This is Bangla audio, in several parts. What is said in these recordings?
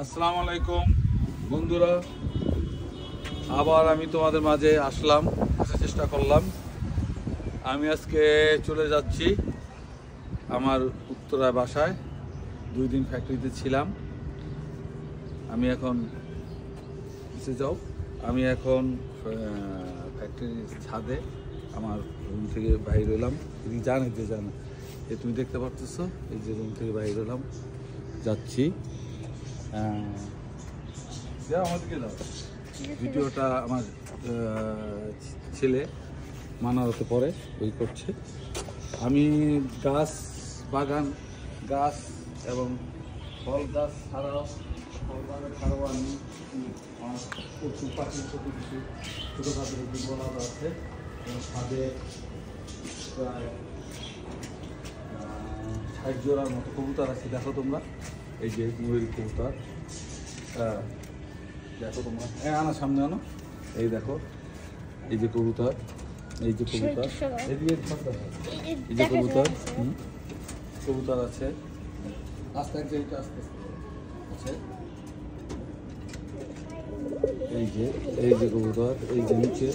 আসসালামু আলাইকুম বন্ধুরা, আবার আমি তোমাদের মাঝে আসলাম, আসার চেষ্টা করলাম। আমি আজকে চলে যাচ্ছি আমার উত্তরায় বাসায়। 2 দিন ফ্যাক্টরিতে ছিলাম। আমি এখন ফ্যাক্টরির ছাদে আমার রুম থেকে বাইরে হলাম। জানে এই তুমি দেখতে পাচ্ছ, এই যে রুম থেকে বাইরে হলাম, যাচ্ছি। আমাদেরকে দাও ভিডিওটা। আমার ছেলে মানারতে পরে ওই করছে। আমি বাগান গাছ এবং ফল গাছ ছাড়াও আমি প্রচুর পাখির কত কিছু ছোটোখাটো দুর্বলতা আছে। ছাদে প্রায় 60 জোড়ার মতো কবুতর আছে। দেখো তোমরা, এই যে ময়ূরী কবুতর, দেখো তোমরা, আনা সামনে আনো। এই দেখো, এই যে কবুতর, এই যে কবুতর, এই যে কবুতর, কবুতর আছে। আস্তে আস্তে এইটা আস্তে আস্তে আছে। এই যে কবুতর, এই যে নিচে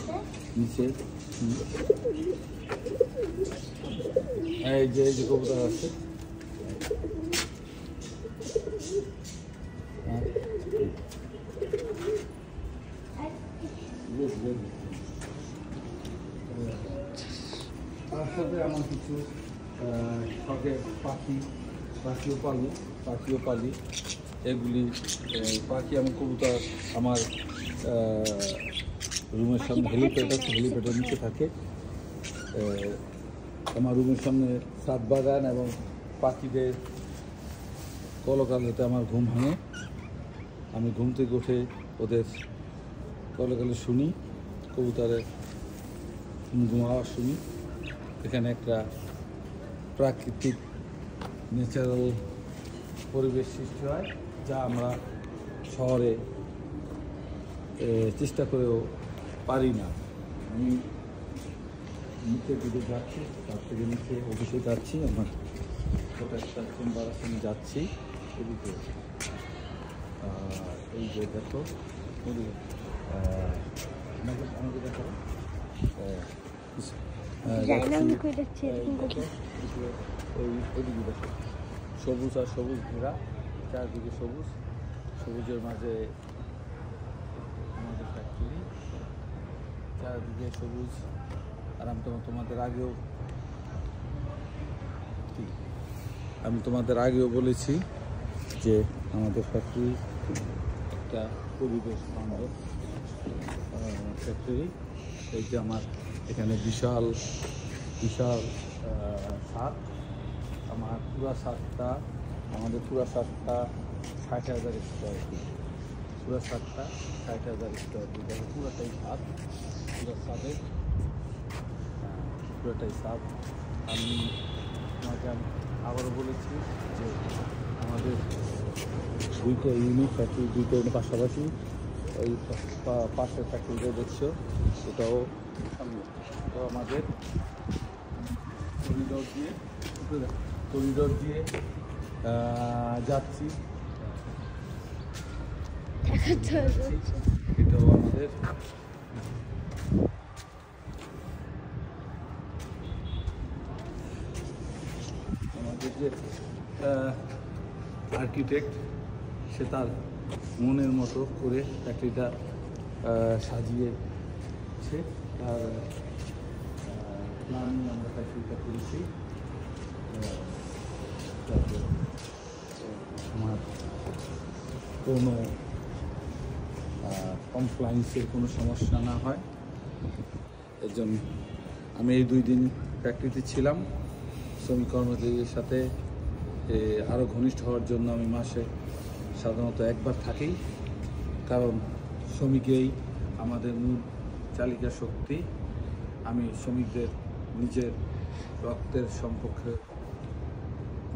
এই যে কবুতর আছে। তার সাথে আমার কিছু শখের পাখিও পালি। এগুলি পাখি এবং কবুতর আমার রুমের সামনে হেলিপ্যাড আছে, হেলিপ্যাডের নিচে থাকে। আমার রুমের সামনে ছাদ বাগান এবং পাখিদের কলকালিতে আমার ঘুম ভাঙে। আমি ঘুম থেকে উঠে ওদের কলকালে শুনি, কবুতরের ঘুম আওয়াজ শুনি। এখানে একটা প্রাকৃতিক ন্যাচারাল পরিবেশ সৃষ্টি হয়, যা আমরা শহরে চেষ্টা করেও পারি না। আমি নিচের দিকে যাচ্ছি, তার থেকে নিচে অফিসে যাচ্ছি। আমার ছোটো একটা চেম্বার আছে, আমি যাচ্ছি এদিকে। এই যে দেখো, আমাকে দেখো, ওইদিকে দেখো, সবুজ আর সবুজ ঘেরা, চারদিকে সবুজের মাঝে আমাদের ফ্যাক্টরি, চারদিকে সবুজ। আর আমি তোমাদের আগেও বলেছি যে আমাদের ফ্যাক্টরি একটা পরিবেশ বান্ধব ফ্যাক্টরি। এই যে আমার এখানে বিশাল ছাদ। আমাদের পুরা ছাদটা 60,000 স্কোয়ার ফিট। পুরা ছাদটা 60,000 স্কোয়ার ফিট। পুরাটাই ছাদ, পুরাটাই ছাদ। আমি তোমাকে আবারও বলেছি যে আমাদের 2টা ইউনিট ফ্যাক্টরি, 2টা পাশাপাশি। ওই পাশের ফ্যাক্টরিটা দেখছো, এটাও সামনে। তো আমাদের করিডোর দিয়ে যাচ্ছি। এটাও আমাদের যে আর্কিটেক্ট, সে তার মনের মতো করে ফ্যাক্টরিটা সাজিয়েছে। তার প্ল্যান আমরা ফ্যাক্টরিটা করেছি। আমার কোনো কমপ্লায়েন্সের কোনো সমস্যা না হয়, এর জন্য আমি এই 2 দিন ফ্যাক্টরিতে ছিলাম। শ্রমিক কর্মচারীদের সাথে আরও ঘনিষ্ঠ হওয়ার জন্য আমি মাসে সাধারণত একবার থাকি, কারণ শ্রমিকেই আমাদের মূল চালিকা শক্তি। আমি শ্রমিকদের নিজের রক্তের সম্পর্কে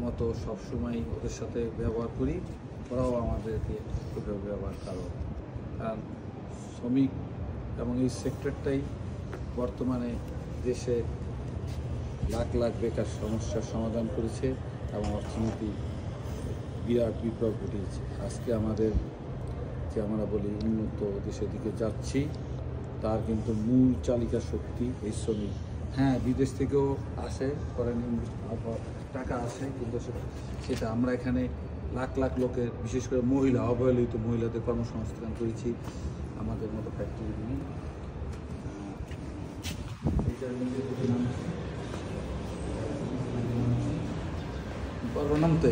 মতো সবসময় ওদের সাথে ব্যবহার করি, ওরাও আমাদেরকে ব্যবহার কারণ শ্রমিক এবং এই সেক্টরটাই বর্তমানে দেশে লাখ লাখ বেকার সমস্যার সমাধান করেছে এবং অর্থনীতি বিরাট বিপ্লব ঘটিয়েছে। আজকে আমাদের যে আমরা বলি উন্নত দেশের দিকে যাচ্ছি, তার কিন্তু মূল চালিকা শক্তি এই শ্রমিক। হ্যাঁ, বিদেশ থেকেও আসে, ফরেন টাকা আসে, কিন্তু সেটা আমরা এখানে লাখ লাখ লোকের, বিশেষ করে মহিলা, অবহেলিত মহিলাদের কর্মসংস্থান করেছি আমাদের মতো ফ্যাক্টরি নিয়ে। নামতে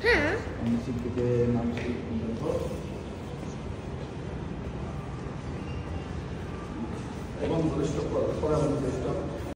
হ্যাঁ নিচের দিকে নামছি এবং পরামর্শ